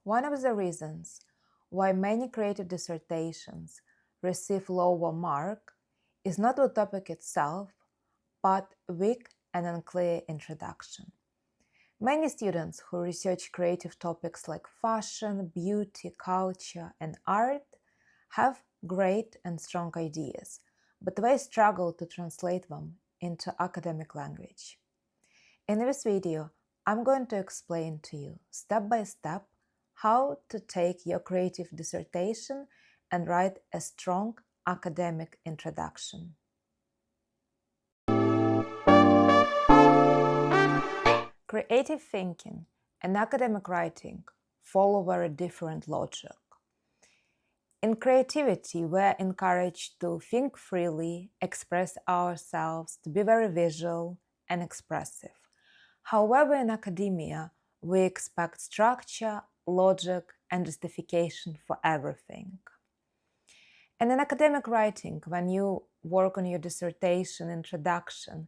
One of the reasons why many creative dissertations receive lower mark is not the topic itself, but weak and unclear introduction. Many students who research creative topics like fashion, beauty, culture, and art have great and strong ideas, but they struggle to translate them into academic language. In this video, I'm going to explain to you step by step how to take your creative dissertation and write a strong academic introduction. Creative thinking and academic writing follow very different logic. In creativity, we're encouraged to think freely, express ourselves, to be very visual and expressive. However, in academia, we expect structure, logic, and justification for everything. And in academic writing, when you work on your dissertation introduction,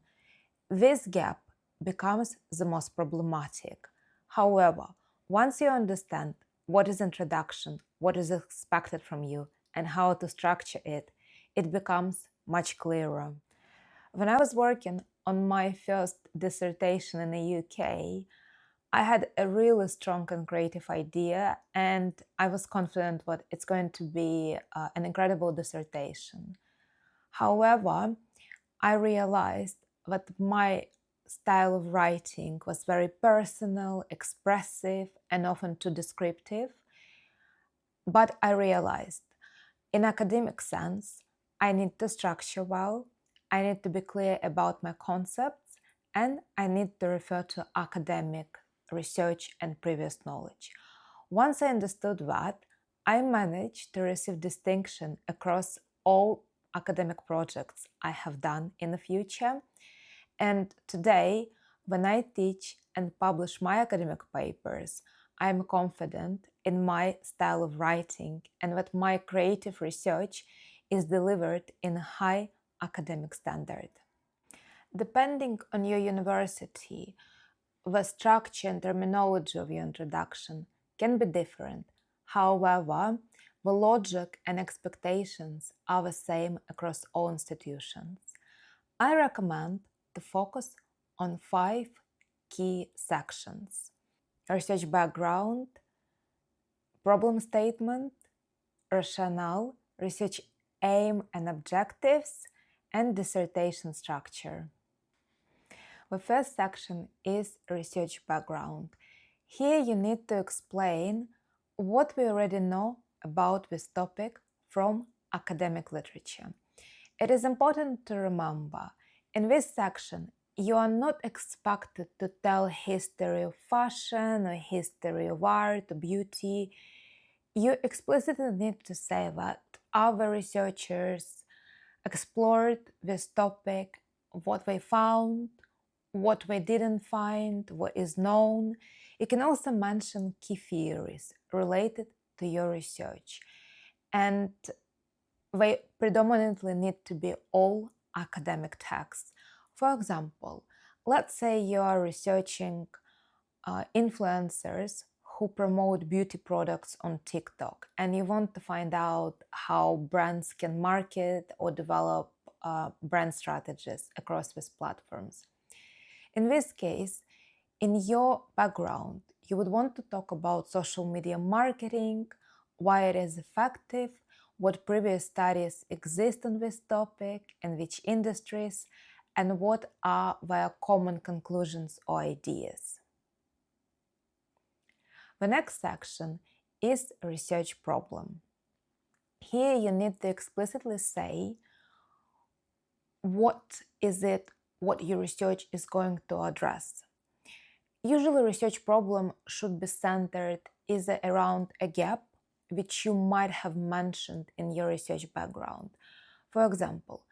this gap becomes the most problematic. However, once you understand what is introduction, what is expected from you, and how to structure it, it becomes much clearer. When I was working on my first dissertation in the UK, I had a really strong and creative idea, and I was confident that it's going to be an incredible dissertation. However, I realized that my style of writing was very personal, expressive, and often too descriptive. But I realized, in academic sense, I need to structure well, I need to be clear about my concepts, and I need to refer to academic research and previous knowledge. Once I understood that, I managed to receive distinction across all academic projects I have done in the future. And today, when I teach and publish my academic papers, I am confident in my style of writing and that my creative research is delivered in a high academic standard. Depending on your university, the structure and terminology of your introduction can be different. However, the logic and expectations are the same across all institutions. I recommend to focus on 5 key sections: research background, problem statement, rationale, research aim and objectives, and dissertation structure. The first section is research background. Here you need to explain what we already know about this topic from academic literature. It is important to remember, in this section, you are not expected to tell history of fashion or history of art or beauty. You explicitly need to say that other researchers explored this topic, what they found, what they didn't find, what is known. You can also mention key theories related to your research. And they predominantly need to be all academic texts. For example, let's say you are researching influencers who promote beauty products on TikTok, and you want to find out how brands can market or develop brand strategies across these platforms. In this case, in your background, you would want to talk about social media marketing, why it is effective, what previous studies exist on this topic, in which industries, and what are their common conclusions or ideas. The next section is research problem. Here you need to explicitly say what your research is going to address. Usually research problem should be centered either around a gap which you might have mentioned in your research background. For example,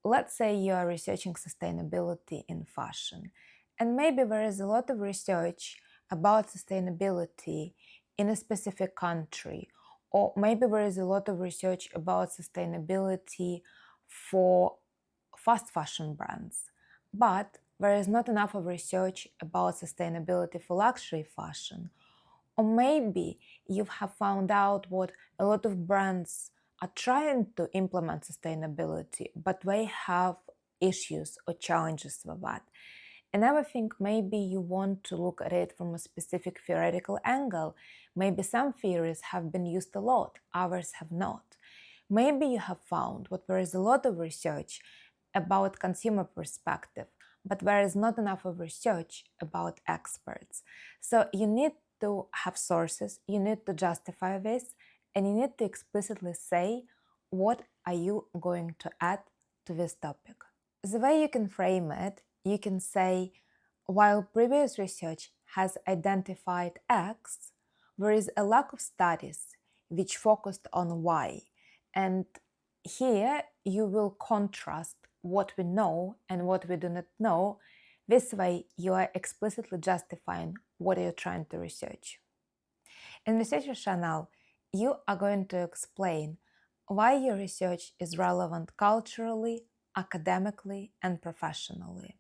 let's say you are researching sustainability in fashion, and maybe there is a lot of research about sustainability in a specific country, or maybe there is a lot of research about sustainability for fast fashion brands, but there is not enough of research about sustainability for luxury fashion, Or maybe you have found out what a lot of brands are trying to implement sustainability, but they have issues or challenges with that. And I think maybe you want to look at it from a specific theoretical angle. Maybe some theories have been used a lot, others have not. Maybe you have found that there is a lot of research about consumer perspective, but there is not enough of research about experts. So you need to have sources, you need to justify this, and you need to explicitly say what are you going to add to this topic. The way you can frame it, you can say, while previous research has identified X, there is a lack of studies which focused on Y. And here you will contrast what we know and what we do not know. This way you are explicitly justifying what you're trying to research. In Research Rationale, you are going to explain why your research is relevant culturally, academically, and professionally.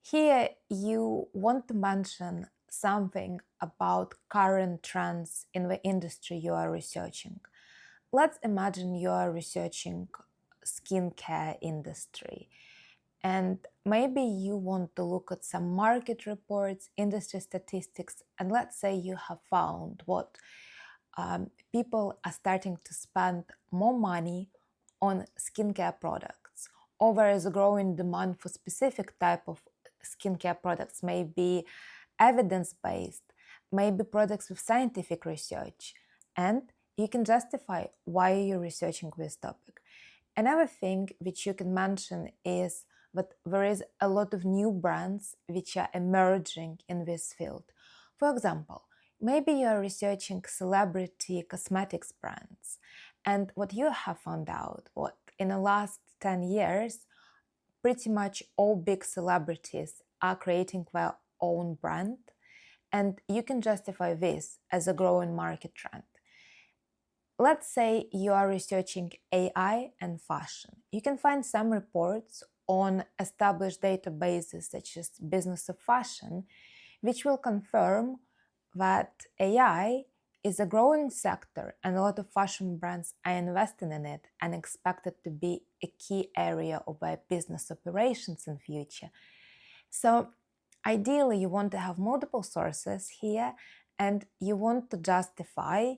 Here, you want to mention something about current trends in the industry you are researching. Let's imagine you are researching skincare industry, and maybe you want to look at some market reports, industry statistics, and let's say you have found what people are starting to spend more money on skincare products, or there is a growing demand for specific type of skincare products, maybe evidence-based, maybe products with scientific research, and you can justify why you're researching this topic. Another thing which you can mention is that there is a lot of new brands which are emerging in this field. For example, maybe you are researching celebrity cosmetics brands, and what you have found out, what in the last 10 years, pretty much all big celebrities are creating their own brand, and you can justify this as a growing market trend. Let's say you are researching AI and fashion. You can find some reports on established databases such as Business of Fashion, which will confirm that AI is a growing sector and a lot of fashion brands are investing in it and expect it to be a key area of their business operations in future. So ideally, you want to have multiple sources here and you want to justify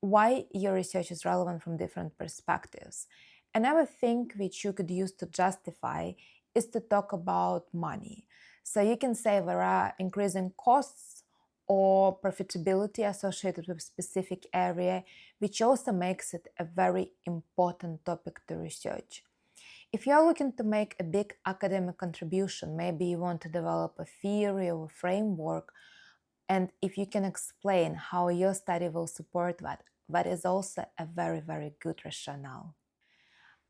why your research is relevant from different perspectives. Another thing which you could use to justify is to talk about money. So you can say there are increasing costs or profitability associated with a specific area, which also makes it a very important topic to research. If you're looking to make a big academic contribution, maybe you want to develop a theory or a framework, and if you can explain how your study will support that, that is also a very, very good rationale.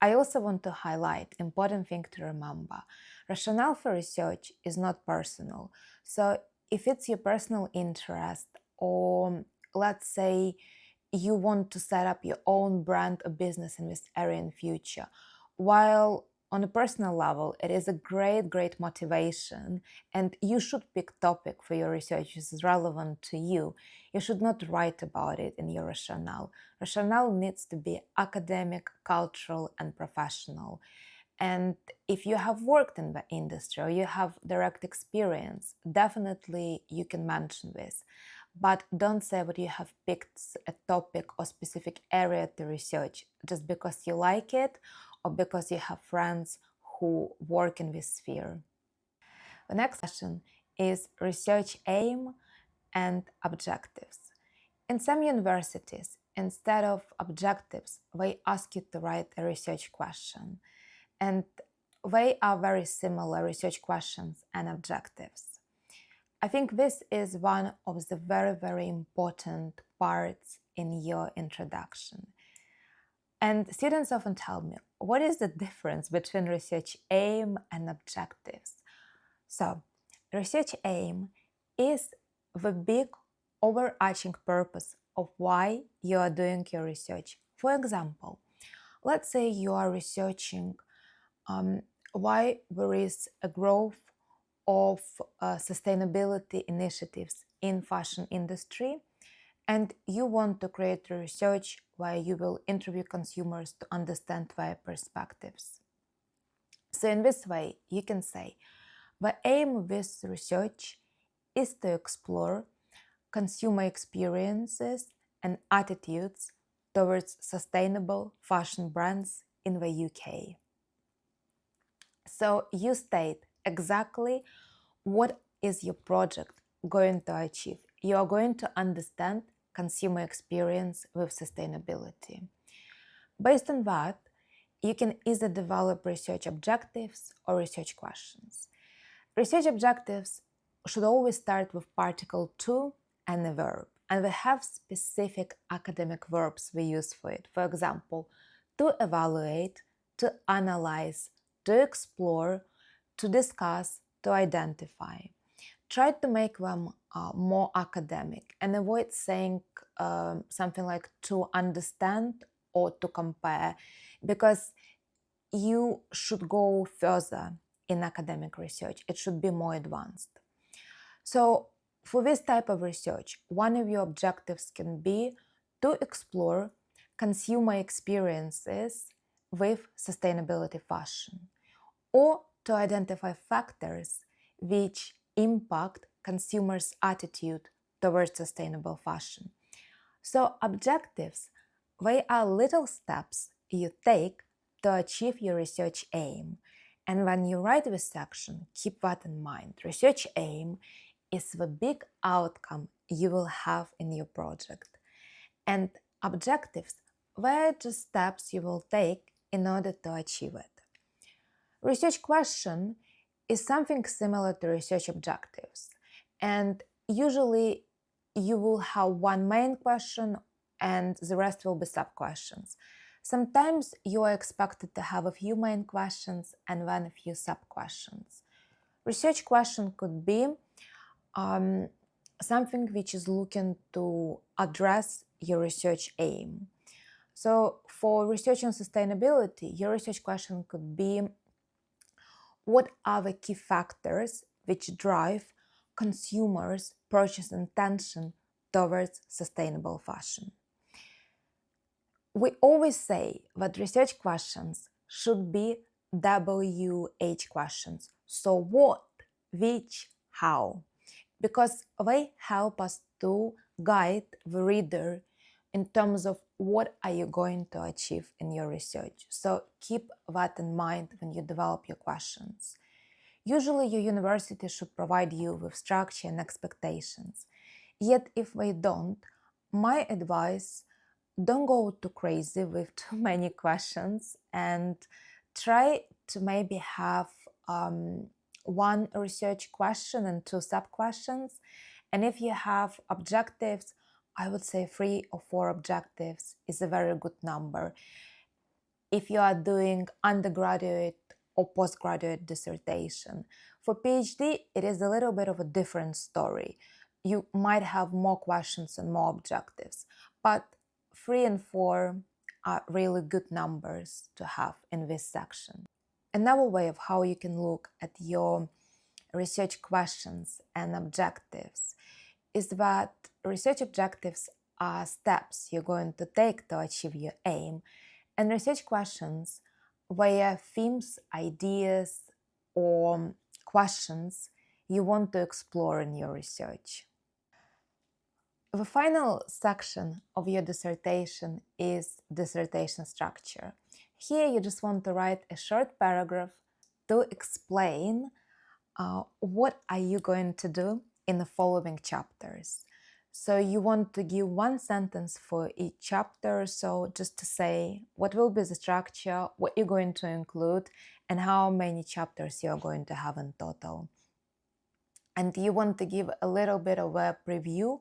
I also want to highlight important thing to remember. Rationale for research is not personal. So if it's your personal interest, or let's say you want to set up your own brand or business in this area in future, while on a personal level, it is a great motivation, and you should pick topic for your research which is relevant to you. You should not write about it in your rationale. Rationale needs to be academic, cultural, and professional. And if you have worked in the industry or you have direct experience, definitely you can mention this. But don't say that you have picked a topic or specific area to research just because you like it or because you have friends who work in this sphere. The next question is research aim and objectives. In some universities, instead of objectives, they ask you to write a research question. And they are very similar, research questions and objectives. I think this is one of the very important parts in your introduction. And students often tell me, what is the difference between research aim and objectives? So, research aim is the big overarching purpose of why you are doing your research. For example, let's say you are researching why there is a growth of sustainability initiatives in fashion industry, and you want to create a research where you will interview consumers to understand their perspectives. So in this way, you can say, the aim of this research is to explore consumer experiences and attitudes towards sustainable fashion brands in the UK. So you state exactly what is your project going to achieve. You are going to understand consumer experience with sustainability. Based on that, you can either develop research objectives or research questions. Research objectives should always start with particle to and a verb, and we have specific academic verbs we use for it. For example, to evaluate, to analyze, to explore, to discuss, to identify. Try to make them more academic and avoid saying something like to understand or to compare, because you should go further in academic research. It should be more advanced. So for this type of research, one of your objectives can be to explore consumer experiences with sustainability fashion, or to identify factors which impact consumers' attitude towards sustainable fashion. So objectives, they are little steps you take to achieve your research aim. And when you write this section, keep that in mind. Research aim is the big outcome you will have in your project. And objectives, they are just steps you will take in order to achieve it. Research question is something similar to research objectives. And usually you will have one main question and the rest will be sub-questions. Sometimes you are expected to have a few main questions and then a few sub-questions. Research question could be something which is looking to address your research aim. So for research on sustainability, your research question could be, what are the key factors which drive consumers' purchase intention towards sustainable fashion? We always say that research questions should be WH questions. So what, which, how? Because they help us to guide the reader in terms of what are you going to achieve in your research. So keep that in mind when you develop your questions. Usually your university should provide you with structure and expectations. Yet if they don't, my advice, don't go too crazy with too many questions and try to maybe have one research question and two sub-questions. And if you have objectives, I would say 3 or 4 objectives is a very good number. If you are doing undergraduate or postgraduate dissertation. For PhD, it is a little bit of a different story. You might have more questions and more objectives, but 3 and 4 are really good numbers to have in this section. Another way of how you can look at your research questions and objectives is that research objectives are steps you're going to take to achieve your aim, and research questions were themes, ideas, or questions you want to explore in your research. The final section of your dissertation is dissertation structure. Here you just want to write a short paragraph to explain what are you going to do in the following chapters. So you want to give one sentence for each chapter, so just to say what will be the structure, what you're going to include, and how many chapters you're going to have in total. And you want to give a little bit of a preview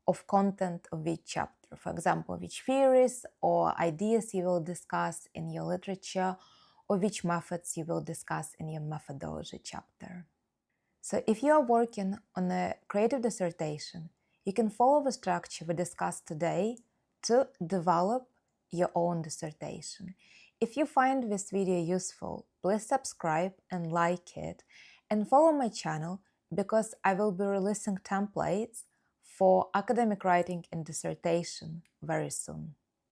of content of each chapter. For example, which theories or ideas you will discuss in your literature, or which methods you will discuss in your methodology chapter. So if you are working on a creative dissertation, you can follow the structure we discussed today to develop your own dissertation. If you find this video useful, please subscribe and like it, and follow my channel because I will be releasing templates for academic writing and dissertation very soon.